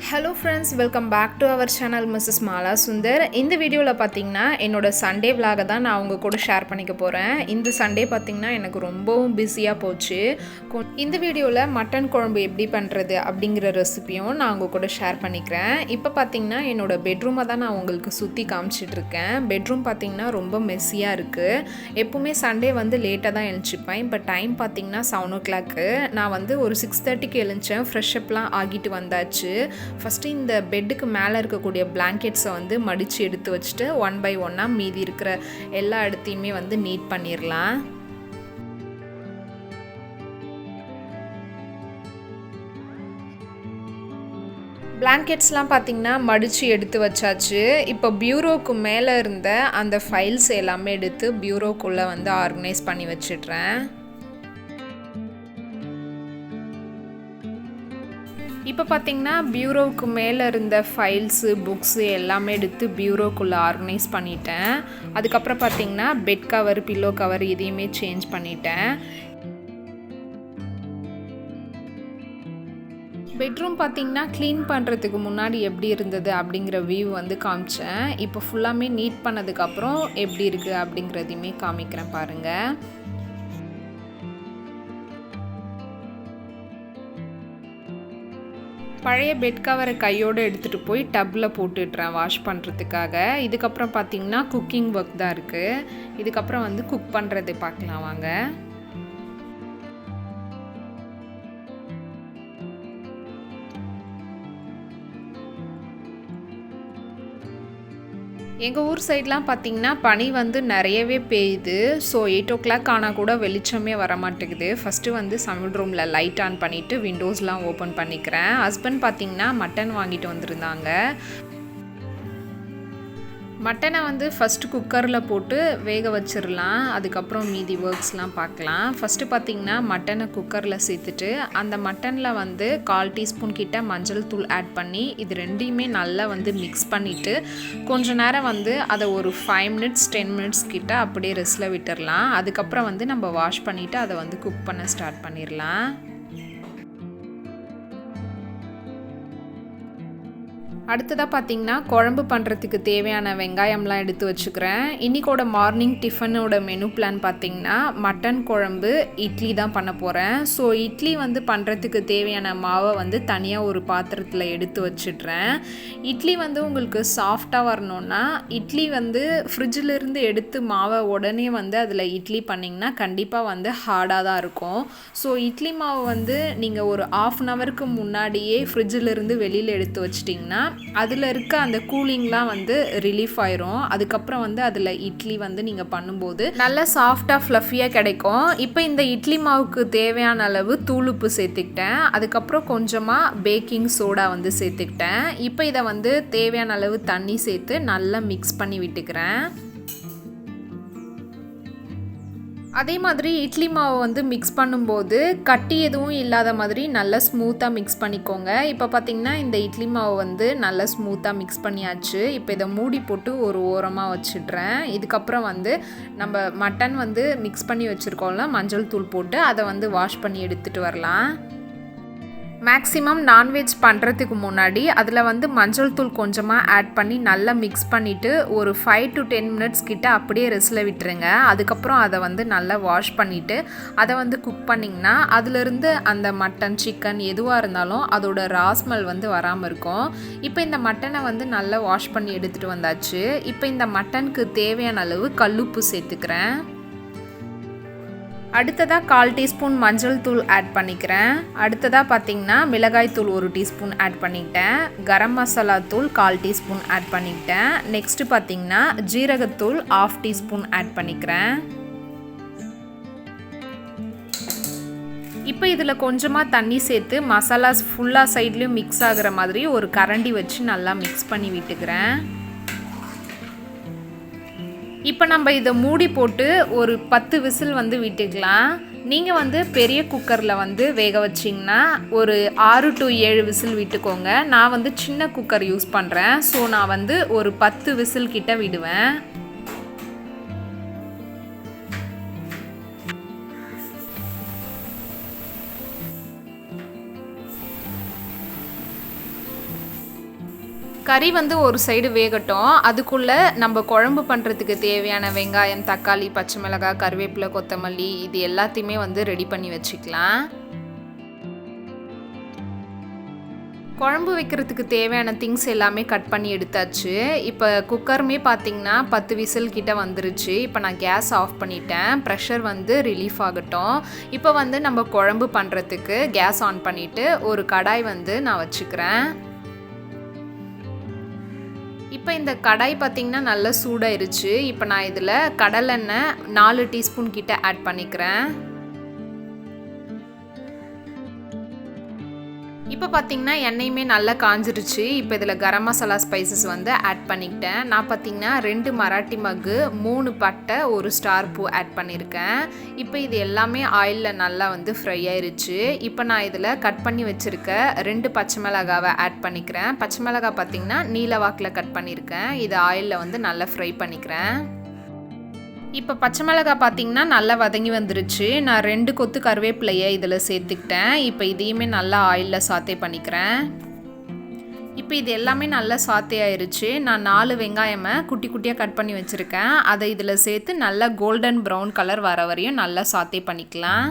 Hello friends, welcome back to our channel MRS.MALASUNDAR. இந்த வீடியோவில் பார்த்தீங்கன்னா என்னோட சண்டே vlog தான் நான் உங்க கூட ஷேர் பண்ணிக்க போகிறேன். இந்த சண்டே பார்த்தீங்கன்னா எனக்கு ரொம்பவும் பிஸியாக போச்சு. இந்த வீடியோவில் மட்டன் குழம்பு எப்படி பண்ணுறது அப்படிங்கிற ரெசிபியும் நான் உங்க கூட ஷேர் பண்ணிக்கிறேன். இப்போ பார்த்தீங்கன்னா என்னோட பெட்ரூமை தான் நான் உங்களுக்கு சுற்றி காமிச்சிட்டு இருக்கேன். பெட்ரூம் பார்த்தீங்கன்னா ரொம்ப மெஸ்ஸியாக இருக்குது. எப்பவுமே சண்டே வந்து லேட்டாக தான் எழுந்திருப்பேன். இப்போ டைம் பார்த்தீங்கன்னா 7 o'clock. நான் வந்து ஒரு 6:30க்கு எழுந்திருச்சேன். ஃப்ரெஷ் அப்லாம் ஆகிட்டு வந்தாச்சு. ஃபஸ்ட்டு இந்த பெட்டுக்கு மேலே இருக்கக்கூடிய பிளாங்கெட்ஸை வந்து மடித்து எடுத்து வச்சுட்டு 1 by 1 மீதி இருக்கிற எல்லா இடத்தையுமே வந்து நீட் பண்ணிடலாம். பிளாங்கெட்ஸ்லாம் பார்த்திங்கன்னா மடித்து எடுத்து வச்சாச்சு. இப்போ பியூரோவுக்கு மேலே இருந்த அந்த ஃபைல்ஸ் எல்லாமே எடுத்து பியூரோக்குள்ளே வந்து ஆர்கனைஸ் பண்ணி வச்சிடுறேன். இப்போ பார்த்தீங்கன்னா பியூரோவுக்கு மேலே இருந்த ஃபைல்ஸு புக்ஸு எல்லாமே எடுத்து பியூரோக்குள்ளே ஆர்கனைஸ் பண்ணிட்டேன். அதுக்கப்புறம் பார்த்தீங்கன்னா பெட் கவர் பில்லோ கவர் இதையுமே சேஞ்ச் பண்ணிட்டேன். பெட்ரூம் பார்த்திங்கன்னா க்ளீன் பண்ணுறதுக்கு முன்னாடி எப்படி இருந்தது அப்படிங்கிற வியூ வந்து காமிச்சேன். இப்போ ஃபுல்லாமே நீட் பண்ணதுக்கப்புறம் எப்படி இருக்குது அப்படிங்கிறதையுமே காமிக்கிறேன் பாருங்கள். பழைய பெட் கவரை கையோடு எடுத்துகிட்டு போய் டப்பில் போட்டுடுறேன் வாஷ் பண்ணுறதுக்காக. இதுக்கப்புறம் பார்த்திங்கன்னா குக்கிங் ஒர்க் தான் இருக்குது. இதுக்கப்புறம் வந்து குக் பண்ணுறது பார்க்கலாம் வாங்க. எங்கள் ஊர் சைட்லாம் பார்த்திங்கன்னா பனி வந்து நிறையவே பெய்யுது. ஸோ 8 o'clock ஆனால் கூட வெளிச்சமே வர மாட்டேங்குது. ஃபஸ்ட்டு வந்து சமையல் ரூமில் லைட் ஆன் பண்ணிவிட்டு விண்டோஸ்லாம் ஓப்பன் பண்ணிக்கிறேன். ஹஸ்பண்ட் பார்த்திங்கன்னா மட்டன் வாங்கிட்டு வந்திருந்தாங்க. மட்டனை வந்து ஃபஸ்ட்டு குக்கரில் போட்டு வேக வச்சிடலாம். அதுக்கப்புறம் மீதி ஒர்க்ஸ்லாம் பார்க்கலாம். ஃபஸ்ட்டு பார்த்திங்கன்னா மட்டனை குக்கரில் சேர்த்துட்டு அந்த மட்டனில் வந்து 1/4 டீஸ்பூன் கிட்ட மஞ்சள் தூள் ஆட் பண்ணி இது ரெண்டையுமே நல்லா வந்து மிக்ஸ் பண்ணிவிட்டு கொஞ்ச நேரம் வந்து அதை ஒரு 5 minutes 10 minutes கிட்ட அப்படியே ரெஸ்ட்டில் விட்டுடலாம். அதுக்கப்புறம் வந்து நம்ம வாஷ் பண்ணிவிட்டு அதை வந்து குக் பண்ண ஸ்டார்ட் பண்ணிடலாம். அடுத்ததாக பார்த்திங்கன்னா குழம்பு பண்ணுறதுக்கு தேவையான வெங்காயம்லாம் எடுத்து வச்சுக்கிறேன். இன்றைக்கோட மார்னிங் டிஃபனோட மெனு பிளான் பார்த்திங்கன்னா மட்டன் குழம்பு இட்லி தான் பண்ண போகிறேன். ஸோ இட்லி வந்து பண்ணுறதுக்கு தேவையான மாவை வந்து தனியாக ஒரு பாத்திரத்தில் எடுத்து வச்சிடுறேன். இட்லி வந்து உங்களுக்கு சாஃப்டாக வரணுன்னா இட்லி வந்து ஃப்ரிட்ஜிலேருந்து எடுத்து மாவை உடனே வந்து அதில் இட்லி பண்ணிங்கன்னா கண்டிப்பாக வந்து ஹார்டாக தான் இருக்கும். ஸோ இட்லி மாவு வந்து நீங்கள் ஒரு 1/2 hourக்கு முன்னாடியே ஃப்ரிட்ஜிலேருந்து வெளியில் எடுத்து வச்சிட்டிங்கன்னா அதில் இருக்க அந்த கூலிங்லாம் வந்து ரிலீஃப் ஆயிரும். அதுக்கப்புறம் வந்து அதில் இட்லி வந்து நீங்கள் பண்ணும்போது நல்லா சாஃப்டாக ஃப்ளஃபியாக கிடைக்கும். இப்போ இந்த இட்லி மாவுக்கு தேவையான அளவு தூளுப்பு சேர்த்துக்கிட்டேன். அதுக்கப்புறம் கொஞ்சமாக பேக்கிங் சோடா வந்து சேர்த்துக்கிட்டேன். இப்போ இதை வந்து தேவையான அளவு தண்ணி சேர்த்து நல்லா மிக்ஸ் பண்ணி விட்டுக்கிறேன். அதே மாதிரி இட்லி மாவை வந்து மிக்ஸ் பண்ணும்போது கட்டி எதுவும் இல்லாத மாதிரி நல்லா ஸ்மூத்தாக மிக்ஸ் பண்ணிக்கோங்க. இப்போ பார்த்திங்கன்னா இந்த இட்லி மாவு வந்து நல்லா ஸ்மூத்தாக மிக்ஸ் பண்ணியாச்சு. இப்போ இதை மூடி போட்டு ஒரு ஓரமாக வச்சிடுறேன். இதுக்கப்புறம் வந்து நம்ம மட்டன் வந்து மிக்ஸ் பண்ணி வச்சுருக்கோம்ல மஞ்சள் தூள் போட்டு அதை வந்து வாஷ் பண்ணி எடுத்துகிட்டு வரலாம். மேக்ஸிமம் நான்வெஜ் பண்ணுறதுக்கு முன்னாடி அதில் வந்து மஞ்சள் தூள் கொஞ்சமாக ஆட் பண்ணி நல்லா மிக்ஸ் பண்ணிவிட்டு ஒரு 5 to 10 minutes கிட்ட அப்படியே ரெஸ்ட்டில் விட்டுருங்க. அதுக்கப்புறம் அதை வந்து நல்லா வாஷ் பண்ணிவிட்டு அதை வந்து குக் பண்ணிங்கன்னா அதிலிருந்து அந்த மட்டன் சிக்கன் எதுவாக இருந்தாலும் அதோட ரா ஸ்மெல் வந்து வராமல் இருக்கும். இப்போ இந்த மட்டனை வந்து நல்லா வாஷ் பண்ணி எடுத்துகிட்டு வந்தாச்சு. இப்போ இந்த மட்டனுக்கு தேவையான அளவு கல்லுப்பு சேர்த்துக்கிறேன். அடுத்ததாக 1/4 டீஸ்பூன் மஞ்சள் தூள் ஆட் பண்ணிக்கிறேன். அடுத்ததாக பார்த்திங்கன்னா மிளகாய் தூள் 1 டீஸ்பூன் ஆட் பண்ணிக்கிட்டேன். கரம் மசாலா தூள் 1/4 டீஸ்பூன் ஆட் பண்ணிக்கிட்டேன். நெக்ஸ்ட்டு பார்த்திங்கன்னா ஜீரகத்தூள் 1/2 டீஸ்பூன் ஆட் பண்ணிக்கிறேன். இப்போ இதில் கொஞ்சமாக தண்ணி சேர்த்து மசாலாஸ் ஃபுல்லாக சைட்லேயும் மிக்ஸ் ஆகிற மாதிரி ஒரு கரண்டி வச்சு நல்லா மிக்ஸ் பண்ணி விட்டுக்கிறேன். இப்போ நம்ம இதை மூடி போட்டு ஒரு 10 விசில் வந்து விட்டுக்கலாம். நீங்கள் வந்து பெரிய குக்கரில் வந்து வேக வச்சிங்கன்னா ஒரு 6 to 7 விசில் விட்டுக்கோங்க. நான் வந்து சின்ன குக்கர் யூஸ் பண்ணுறேன். ஸோ நான் வந்து ஒரு 10 விசில் கிட்ட விடுவேன். கறி வந்து ஒரு சைடு வேகட்டும். அதுக்குள்ளே நம்ம குழம்பு பண்ணுறதுக்கு தேவையான வெங்காயம், தக்காளி, பச்சை மிளகாய், கருவேப்பிலை, கொத்தமல்லி இது எல்லாத்தையுமே வந்து ரெடி பண்ணி வச்சுக்கலாம். குழம்பு வைக்கிறதுக்கு தேவையான திங்ஸ் எல்லாமே கட் பண்ணி எடுத்தாச்சு. இப்போ குக்கருமே பார்த்திங்கன்னா 10 விசில் கிட்ட வந்துருச்சு. இப்போ நான் கேஸ் ஆஃப் பண்ணிட்டேன். ப்ரெஷர் வந்து ரிலீஃப் ஆகட்டும். இப்போ வந்து நம்ம குழம்பு பண்ணுறதுக்கு கேஸ் ஆன் பண்ணிவிட்டு ஒரு கடாய் வந்து நான் வச்சுக்கிறேன். இப்போ இந்த கடாய் பார்த்திங்கன்னா நல்லா சூடாயிருச்சு. இப்போ நான் இதில் கடலெண்ணெய் 4 டீஸ்பூன் கிட்ட ஆட் பண்ணிக்கிறேன். இப்போ பார்த்திங்கன்னா எண்ணெயுமே நல்லா காஞ்சிருச்சு. இப்போ இதில் கரம் மசாலா ஸ்பைசஸ் வந்து ஆட் பண்ணிக்கிட்டேன். நான் பார்த்திங்கன்னா 2 மராட்டி மக்கு, 3 பட்டை, 1 ஸ்டார் பூ ஆட் பண்ணியிருக்கேன். இப்போ இது எல்லாமே ஆயிலில் நல்லா வந்து ஃப்ரை ஆயிருச்சு. இப்போ நான் இதில் கட் பண்ணி வச்சுருக்க 2 பச்சை மிளகாவை ஆட் பண்ணிக்கிறேன். பச்சை மிளகாய் பார்த்திங்கன்னா நீல வாக்கில் கட் பண்ணியிருக்கேன். இது ஆயிலில் வந்து நல்லா ஃப்ரை பண்ணிக்கிறேன். இப்போ பச்சை மிளகாய் பார்த்திங்கன்னா நல்லா வதங்கி வந்துருச்சு. நான் 2 கொத்து கருவேப்பிலையை இதில் சேர்த்துக்கிட்டேன். இப்போ இதையுமே நல்லா ஆயிலில் சாத்தே பண்ணிக்கிறேன். இப்போ இது எல்லாமே நல்லா சாத்தே ஆயிருச்சு. நான் 4 வெங்காயமை குட்டி குட்டியாக கட் பண்ணி வச்சுருக்கேன். அதை இதில் சேர்த்து நல்லா கோல்டன் ப்ரௌன் கலர் வர வரையும் நல்லா சாத்தே பண்ணிக்கலாம்.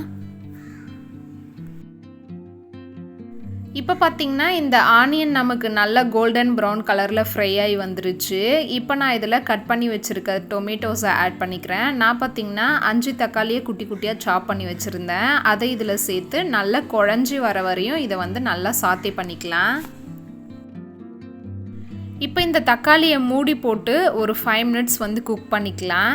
இப்போ பார்த்திங்கன்னா இந்த ஆனியன் நமக்கு நல்லா கோல்டன் ப்ரௌன் கலரில் ஃப்ரை ஆகி வந்துருச்சு. இப்போ நான் இதில் கட் பண்ணி வச்சுருக்க டொமேட்டோஸை ஆட் பண்ணிக்கிறேன். நான் பார்த்திங்கன்னா 5 தக்காளியை குட்டி குட்டியாக சாப் பண்ணி வச்சுருந்தேன். அதை இதில் சேர்த்து நல்லா குழஞ்சி வர வரையும் இதை வந்து நல்லா சாத்தே பண்ணிக்கலாம். இப்போ இந்த தக்காளியை மூடி போட்டு ஒரு 5 மினிட்ஸ் வந்து குக் பண்ணிக்கலாம்.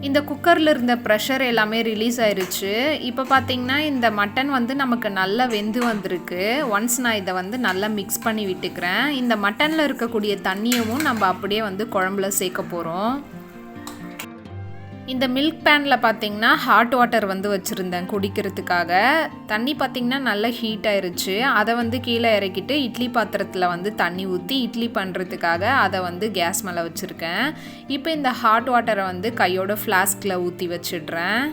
இந்த குக்கரில் இருந்த ப்ரெஷர் எல்லாமே ரிலீஸ் ஆயிருச்சு. இப்போ பார்த்திங்கன்னா இந்த மட்டன் வந்து நமக்கு நல்லா வெந்து வந்திருக்கு. ஒன்ஸ் நான் இதை வந்து நல்லா மிக்ஸ் பண்ணி விட்டுக்கிறேன். இந்த மட்டனில் இருக்கக்கூடிய தண்ணியவும் நம்ம அப்படியே வந்து குழம்புல சேர்க்க போகிறோம். இந்த மில்க் பேனில் பார்த்திங்கன்னா ஹாட் வாட்டர் வந்து வச்சுருந்தேன் குடிக்கிறதுக்காக. தண்ணி பார்த்திங்கன்னா நல்லா ஹீட் ஆயிருச்சு. அதை வந்து கீழே இறக்கிட்டு இட்லி பாத்திரத்தில் வந்து தண்ணி ஊற்றி இட்லி பண்ணுறதுக்காக அதை வந்து கேஸ் மேலே வச்சுருக்கேன். இப்போ இந்த ஹாட் வாட்டரை வந்து கையோட ஃப்ளாஸ்கில் ஊற்றி வச்சிடுறேன்.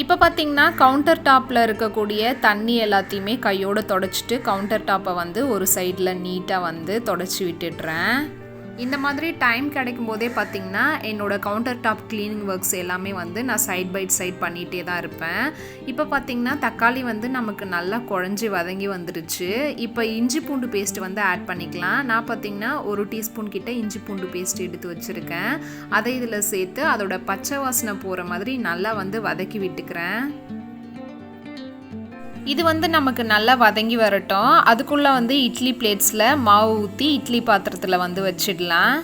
இப்போ பார்த்திங்கன்னா கவுண்டர் டாப்பில் இருக்கக்கூடிய தண்ணி எல்லாத்தையுமே கையோடு தொடச்சிட்டு கவுண்டர் டாப்பை வந்து ஒரு சைடில் நீட்டாக வந்து தொடச்சி விட்டுடுறேன். இந்த மாதிரி டைம் கிடைக்கும் போதே பார்த்திங்கன்னா என்னோடய கவுண்டர் டாப் க்ளீனிங் ஒர்க்ஸ் எல்லாமே வந்து நான் சைட் பை சைட் பண்ணிகிட்டே தான் இருப்பேன். இப்போ பார்த்திங்கன்னா தக்காளி வந்து நமக்கு நல்லா குழஞ்சி வதங்கி வந்துருச்சு. இப்போ இஞ்சி பூண்டு பேஸ்ட் வந்து ஆட் பண்ணிக்கலாம். நான் பார்த்திங்கன்னா 1 டீஸ்பூன் கிட்ட இஞ்சி பூண்டு பேஸ்ட் எடுத்து வச்சுருக்கேன். அதை இதில் சேர்த்து அதோட பச்சை வாசனை போகிற மாதிரி நல்லா வந்து வதக்கி விட்டுக்கிறேன். இது வந்து நமக்கு நல்லா வதங்கி வரட்டும். அதுக்குள்ளே வந்து இட்லி பிளேட்ஸில் மாவு ஊற்றி இட்லி பாத்திரத்தில் வந்து வச்சிடலாம்.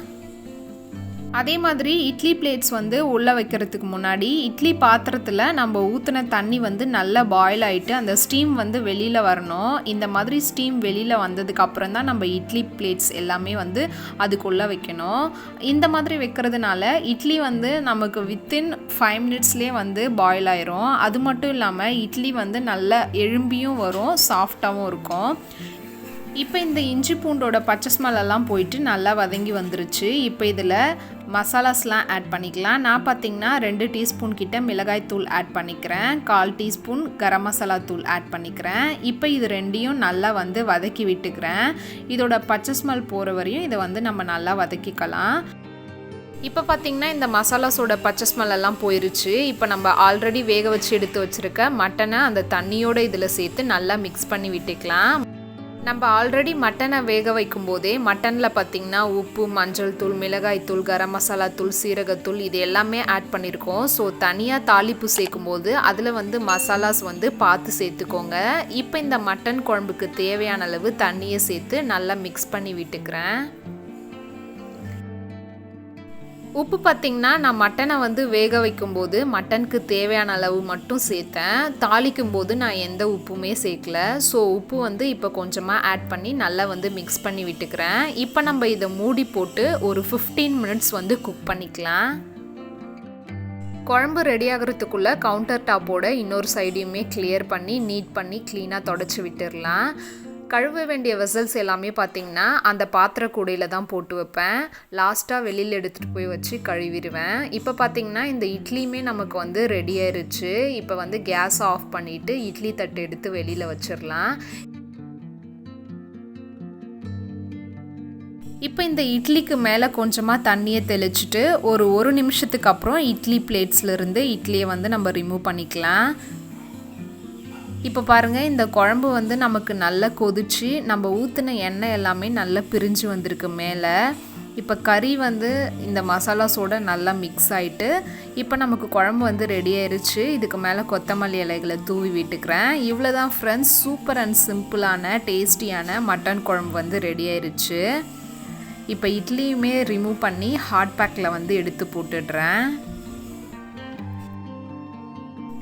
அதே மாதிரி இட்லி பிளேட்ஸ் வந்து உள்ளே வைக்கிறதுக்கு முன்னாடி இட்லி பாத்திரத்தில் நம்ம ஊற்றின தண்ணி வந்து நல்லா பாயில் ஆகிட்டு அந்த ஸ்டீம் வந்து வெளியில் வரணும். இந்த மாதிரி ஸ்டீம் வெளியில் வந்ததுக்கு அப்புறம் தான் நம்ம இட்லி பிளேட்ஸ் எல்லாமே வந்து அதுக்குள்ளே வைக்கணும். இந்த மாதிரி வைக்கிறதுனால இட்லி வந்து நமக்கு வித்தின் 5 மினிட்ஸ்லேயே வந்து பாயில் ஆயிரும். அது மட்டும் இல்லாமல் இட்லி வந்து நல்லா எழும்பியும் வரும், சாஃப்டாகவும் இருக்கும். இப்போ இந்த இஞ்சி பூண்டோட பச்சை ஸ்மெல்லாம் போயிட்டு நல்லா வதங்கி வந்துருச்சு. இப்போ இதில் மசாலாஸ்லாம் ஆட் பண்ணிக்கலாம். நான் பார்த்திங்கன்னா 2 டீஸ்பூன் கிட்ட மிளகாய் தூள் ஆட் பண்ணிக்கிறேன். 1/4 டீஸ்பூன் கரம் மசாலா தூள் ஆட் பண்ணிக்கிறேன். இப்போ இது ரெண்டையும் நல்லா வந்து வதக்கி விட்டுக்கிறேன். இதோட பச்சை ஸ்மெல் போகிற வரையும் இதை வந்து நம்ம நல்லா வதக்கிக்கலாம். இப்போ பார்த்திங்கன்னா இந்த மசாலாஸோட பச்சை ஸ்மெல்லாம் போயிருச்சு. இப்போ நம்ம ஆல்ரெடி வேக வச்சு எடுத்து வச்சுருக்க மட்டனை அந்த தண்ணியோடு இதில் சேர்த்து நல்லா மிக்ஸ் பண்ணி விட்டுக்கலாம். நம்ம ஆல்ரெடி மட்டனை வேக வைக்கும் போதே மட்டனில் பார்த்திங்கன்னா உப்பு, மஞ்சள் தூள், மிளகாய் தூள், கரம் மசாலா தூள், சீரகத்தூள் இது எல்லாமே ஆட் பண்ணியிருக்கோம். ஸோ தனியாக தாளிப்பு சேர்க்கும்போது அதில் வந்து மசாலாஸ் வந்து பார்த்து சேர்த்துக்கோங்க. இப்போ இந்த மட்டன் குழம்புக்கு தேவையான அளவு தண்ணியை சேர்த்து நல்லா மிக்ஸ் பண்ணி விட்டுக்கிறேன். உப்பு பார்த்திங்கன்னா நான் மட்டனை வந்து வேக வைக்கும்போது மட்டனுக்கு தேவையான அளவு மட்டும் சேர்த்தேன். தாளிக்கும் போது நான் எந்த உப்புமே சேர்க்கல. ஸோ உப்பு வந்து இப்போ கொஞ்சமாக ஆட் பண்ணி நல்லா வந்து மிக்ஸ் பண்ணி விட்டுக்கிறேன். இப்போ நம்ம இதை மூடி போட்டு ஒரு 15 மினிட்ஸ் வந்து குக் பண்ணிக்கலாம். குழம்பு ரெடி ஆகிறதுக்குள்ளே கவுண்டர் டாப்போட இன்னொரு சைடையுமே கிளியர் பண்ணி நீட் பண்ணி க்ளீனாக தொடச்சி விட்டுடலாம். கழுவ வேண்டிய வெசல்ஸ் எல்லாமே பார்த்திங்கன்னா அந்த பாத்திர கூடையில் தான் போட்டு வைப்பேன். லாஸ்ட்டாக வெளியில் எடுத்துகிட்டு போய் வச்சு கழுவிடுவேன். இப்போ பார்த்திங்கன்னா இந்த இட்லியுமே நமக்கு வந்து ரெடி ஆயிருச்சு. இப்போ வந்து கேஸ் ஆஃப் பண்ணிவிட்டு இட்லி தட்டு எடுத்து வெளியில் வச்சிடலாம். இப்போ இந்த இட்லிக்கு மேலே கொஞ்சமாக தண்ணியை தெளிச்சிட்டு ஒரு நிமிஷத்துக்கு அப்புறம் இட்லி பிளேட்ஸ்லேருந்து இட்லியை வந்து நம்ம ரிமூவ் பண்ணிக்கலாம். இப்போ பாருங்கள், இந்த குழம்பு வந்து நமக்கு நல்லா கொதிச்சு நம்ம ஊற்றின எண்ணெய் எல்லாமே நல்லா பிரிஞ்சு வந்திருக்கு மேலே. இப்போ கறி வந்து இந்த மசாலாஸோடு நல்லா மிக்ஸ் ஆகிட்டு இப்போ நமக்கு குழம்பு வந்து ரெடி ஆயிடுச்சு. இதுக்கு மேலே கொத்தமல்லி இலைகளை தூவி விட்டுக்கிறேன். இவ்வளோ தான் ஃப்ரெண்ட்ஸ், சூப்பர் அண்ட் சிம்பிளான டேஸ்டியான மட்டன் குழம்பு வந்து ரெடி ஆயிடுச்சு. இப்போ இட்லியுமே ரிமூவ் பண்ணி ஹாட் பேக்கில் வந்து எடுத்து போட்டுடுறேன்.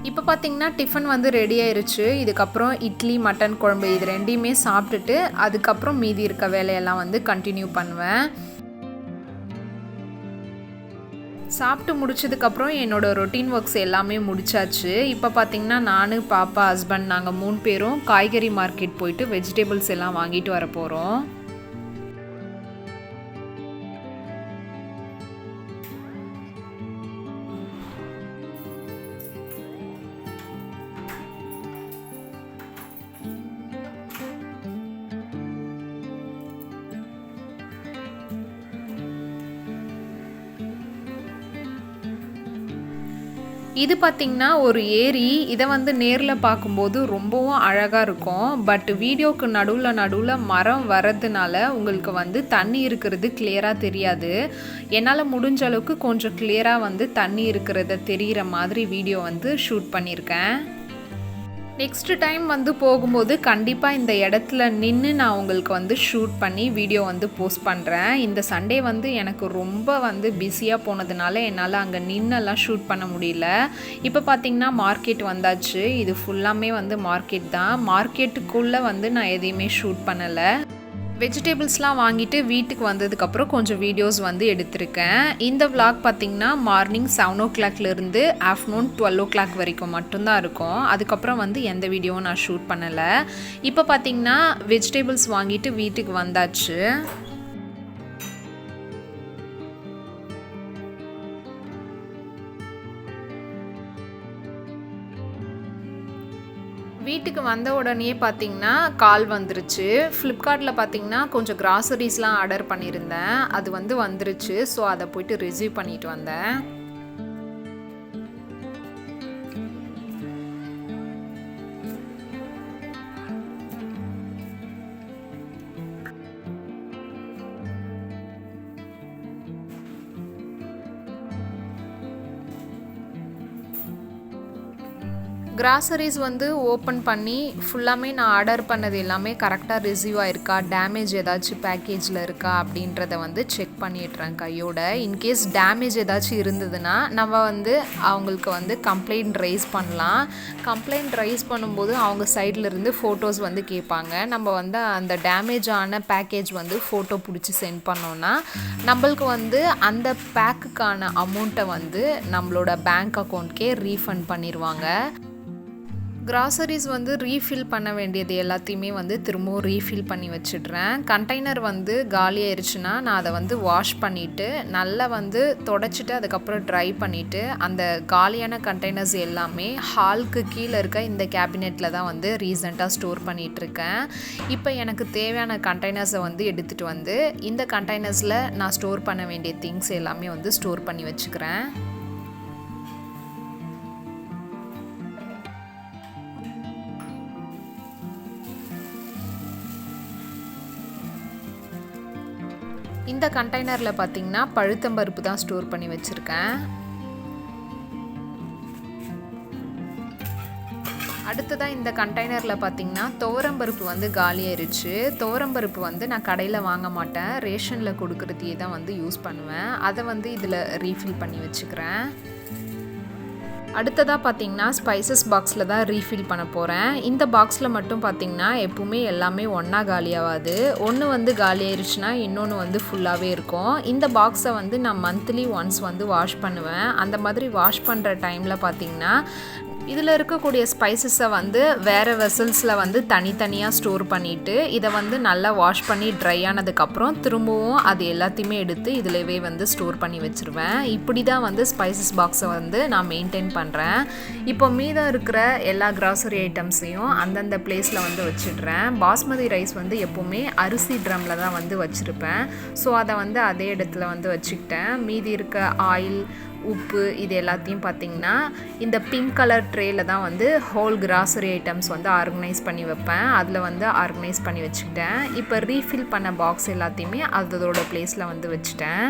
இப்போ பார்த்திங்கன்னா டிஃபன் வந்து ரெடி ஆயிருச்சு. இதுக்கப்புறம் இட்லி மட்டன் குழம்பு இது ரெண்டையுமே சாப்பிட்டுட்டு அதுக்கப்புறம் மீதி இருக்க வேலையெல்லாம் வந்து கண்டினியூ பண்ணுவேன். சாப்பிட்டு முடிச்சதுக்கப்புறம் என்னோடய ரொட்டீன் ஒர்க்ஸ் எல்லாமே முடிச்சாச்சு. இப்போ பார்த்திங்கன்னா நான், பாப்பா, ஹஸ்பண்ட் நாங்கள் 3 பேரும் காய்கறி மார்க்கெட் போயிட்டு வெஜிடபிள்ஸ் எல்லாம் வாங்கிட்டு வர போகிறோம். இது பார்த்திங்கன்னா ஒரு ஏரி. இதை வந்து நேரில் பார்க்கும்போது ரொம்பவும் அழகாக இருக்கும். பட் வீடியோக்கு நடுவில் மரம் வர்றதுனால உங்களுக்கு வந்து தண்ணி இருக்கிறது கிளியராக தெரியாது. என்னால் முடிஞ்ச அளவுக்கு கொஞ்சம் கிளியராக வந்து தண்ணி இருக்கிறத தெரிகிற மாதிரி வீடியோ வந்து ஷூட் பண்ணியிருக்கேன். நெக்ஸ்ட் டைம் வந்து போகும்போது கண்டிப்பாக இந்த இடத்துல நின்று நான் உங்களுக்கு வந்து ஷூட் பண்ணி வீடியோ வந்து போஸ்ட் பண்ணுறேன். இந்த சண்டே வந்து எனக்கு ரொம்ப வந்து பிஸியாக போனதுனால என்னால் அங்கே நின்னெல்லாம் ஷூட் பண்ண முடியல. இப்போ பார்த்திங்கன்னா மார்க்கெட் வந்தாச்சு. இது ஃபுல்லாமே வந்து மார்க்கெட் தான். மார்க்கெட்டுக்குள்ளே வந்து நான் எதையுமே ஷூட் பண்ணலை. வெஜிடபிள்ஸ்லாம் வாங்கிட்டு வீட்டுக்கு வந்ததுக்கப்புறம் கொஞ்சம் வீடியோஸ் வந்து எடுத்திருக்கேன். இந்த vlog பார்த்திங்கன்னா மார்னிங் 7 o'clockலேருந்து ஆஃப்டர்நூன் 12 o'clock வரைக்கும் மட்டும்தான் இருக்கும். அதுக்கப்புறம் வந்து எந்த வீடியோவும் நான் ஷூட் பண்ணலை. இப்போ பார்த்திங்கன்னா வெஜிடபிள்ஸ் வாங்கிட்டு வீட்டுக்கு வந்தாச்சு. வீட்டுக்கு வந்த உடனே பார்த்திங்கன்னா கால் வந்துருச்சு. ஃப்ளிப்கார்ட்டில் பார்த்திங்கன்னா கொஞ்சம் கிராசரிஸ்லாம் ஆர்டர் பண்ணியிருந்தேன். அது வந்து வந்துருச்சு. ஸோ அதை போய்ட்டு ரிசீவ் பண்ணிட்டு வந்தேன். கிராசரிஸ் வந்து ஓப்பன் பண்ணி ஃபுல்லாமே நான் ஆர்டர் பண்ணது எல்லாமே கரெக்டாக ரிசீவ் ஆகிருக்கா, டேமேஜ் ஏதாச்சும் பேக்கேஜில் இருக்கா அப்படின்றத வந்து செக் பண்ணிடுறேன் கையோட. இன்கேஸ் டேமேஜ் ஏதாச்சும் இருந்ததுன்னா நம்ம வந்து அவங்களுக்கு வந்து கம்ப்ளைண்ட் ரைஸ் பண்ணலாம். கம்ப்ளைண்ட் ரைஸ் பண்ணும்போது அவங்க சைட்லேருந்து ஃபோட்டோஸ் வந்து கேட்பாங்க. நம்ம வந்து அந்த டேமேஜ் ஆன பேக்கேஜ் வந்து ஃபோட்டோ பிடிச்சி சென்ட் பண்ணோன்னா நம்மளுக்கு வந்து அந்த பேக்குக்கான அமௌண்ட்டை வந்து நம்மளோட பேங்க் அக்கௌண்ட்கே ரீஃபண்ட் பண்ணிடுவாங்க. கிராசரிஸ் வந்து ரீஃபில் பண்ண வேண்டியது எல்லாத்தையுமே வந்து திரும்பவும் ரீஃபில் பண்ணி வச்சிடுறேன். கண்டெய்னர் வந்து காலி ஆயிடுச்சுன்னா நான் அதை வந்து வாஷ் பண்ணிவிட்டு நல்லா வந்து தொடச்சிட்டு அதுக்கப்புறம் ட்ரை பண்ணிவிட்டு அந்த காலியான கண்டெய்னர்ஸ் எல்லாமே ஹாலுக்கு கீழே இருக்க இந்த கேபினெட்டில் தான் வந்து ரீசெண்டாக ஸ்டோர் பண்ணிகிட்ருக்கேன். இப்போ எனக்கு தேவையான கண்டெய்னர்ஸை வந்து எடுத்துகிட்டு வந்து இந்த கண்டெய்னர்ஸில் நான் ஸ்டோர் பண்ண வேண்டிய திங்ஸ் எல்லாமே வந்து ஸ்டோர் பண்ணி வச்சுக்கிறேன். இந்த கண்டெய்னரில் பார்த்திங்கன்னா பழுத்தம்பருப்பு தான் ஸ்டோர் பண்ணி வச்சுருக்கேன். அடுத்ததாக இந்த கண்டெய்னரில் பார்த்திங்கன்னா துவரம்பருப்பு வந்து காலியாயிருச்சு. துவரம்பருப்பு வந்து நான் கடையில் வாங்க மாட்டேன், ரேஷனில் கொடுக்குறதையே தான் வந்து யூஸ் பண்ணுவேன். அதை வந்து இதில் ரீஃபில் பண்ணி வச்சுக்கிறேன். அடுத்ததாக பார்த்தீங்கன்னா ஸ்பைசஸ் பாக்ஸில் தான் ரீஃபில் பண்ண போகிறேன். இந்த பாக்ஸில் மட்டும் பார்த்தீங்கன்னா எப்பவுமே எல்லாமே ஒன்றா காலியாகாது. ஒன்று வந்து காலி ஆயிடுச்சுன்னா இன்னொன்று வந்து ஃபுல்லாகவே இருக்கும். இந்த பாக்ஸை வந்து நான் மந்த்லி ஒன்ஸ் வந்து வாஷ் பண்ணுவேன். அந்த மாதிரி வாஷ் பண்ணுற டைமில் பார்த்தீங்கன்னா இதில் இருக்கக்கூடிய ஸ்பைசஸை வந்து வேறு வெசல்ஸில் வந்து தனித்தனியாக ஸ்டோர் பண்ணிவிட்டு இதை வந்து நல்லா வாஷ் பண்ணி ட்ரை ஆனதுக்கப்புறம் திரும்பவும் அது எல்லாத்தையுமே எடுத்து இதிலவே வந்து ஸ்டோர் பண்ணி வச்சுருவேன். இப்படி தான் வந்து ஸ்பைசஸ் பாக்ஸை வந்து நான் மெயின்டைன் பண்ணுறேன். இப்போ மீதம் இருக்கிற எல்லா கிராசரி ஐட்டம்ஸையும் அந்தந்த பிளேஸில் வந்து வச்சிடுறேன். பாஸ்மதி ரைஸ் வந்து எப்போவுமே அரிசி ட்ரம்மில் தான் வந்து வச்சுருப்பேன். ஸோ அதை வந்து அதே இடத்துல வந்து வச்சுக்கிட்டேன். மீதி இருக்க ஆயில், உப்பு இது எல்லாத்தையும் பார்த்திங்கன்னா இந்த பிங்க் கலர் ட்ரேயில் தான் வந்து ஹோல் கிராசரி ஐட்டம்ஸ் வந்து ஆர்கனைஸ் பண்ணி வைப்பேன். அதில் வந்து ஆர்கனைஸ் பண்ணி வச்சுக்கிட்டேன். இப்போ ரீஃபில் பண்ண பாக்ஸ் எல்லாத்தையுமே அதோட பிளேஸில் வந்து வச்சுட்டேன்.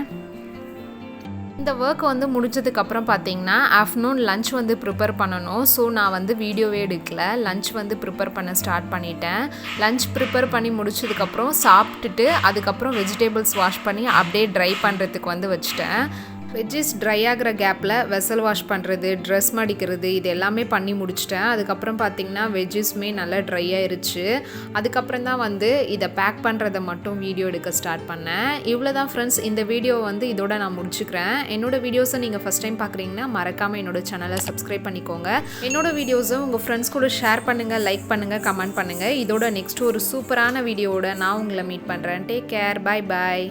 இந்த ஒர்க் வந்து முடிச்சதுக்கப்புறம் பார்த்தீங்கன்னா ஆஃப்டர்நூன் லஞ்ச் வந்து ப்ரிப்பேர் பண்ணணும். ஸோ நான் வந்து வீடியோவே எடுக்கல. லஞ்ச் வந்து ப்ரிப்பேர் பண்ண ஸ்டார்ட் பண்ணிட்டேன். லஞ்ச் ப்ரிப்பேர் பண்ணி முடிச்சதுக்கப்புறம் சாப்பிட்டுட்டு அதுக்கப்புறம் வெஜிடபிள்ஸ் வாஷ் பண்ணி அப்படியே ட்ரை பண்ணுறதுக்கு வந்து வச்சுட்டேன். வெஜ்ஜஸ் ட்ரை ஆகிற கேப்பில் வெசல் வாஷ் பண்ணுறது, ட்ரெஸ் மடிக்கிறது இது எல்லாமே பண்ணி முடிச்சிட்டேன். அதுக்கப்புறம் பார்த்திங்கன்னா வெஜ்ஜஸ்மே நல்லா ட்ரை ஆயிருச்சு. அதுக்கப்புறம் தான் வந்து இதை பேக் பண்ணுறதை மட்டும் வீடியோ எடுக்க ஸ்டார்ட் பண்ணேன். இவ்வளோ தான் ஃப்ரெண்ட்ஸ். இந்த வீடியோ வந்து இதோட நான் முடிச்சுக்கிறேன். என்னோடய வீடியோஸை நீங்கள் ஃபஸ்ட் டைம் பார்க்குறீங்கன்னா மறக்காமல் என்னோடய சேனலை சப்ஸ்கிரைப் பண்ணிக்கோங்க. என்னோடய வீடியோஸை உங்கள் ஃப்ரெண்ட்ஸ் கூட ஷேர் பண்ணுங்கள், லைக் பண்ணுங்கள், கமெண்ட் பண்ணுங்கள். இதோட நெக்ஸ்ட் ஒரு சூப்பரான வீடியோவோட நான் உங்களை மீட் பண்ணுறேன். Take care, bye bye.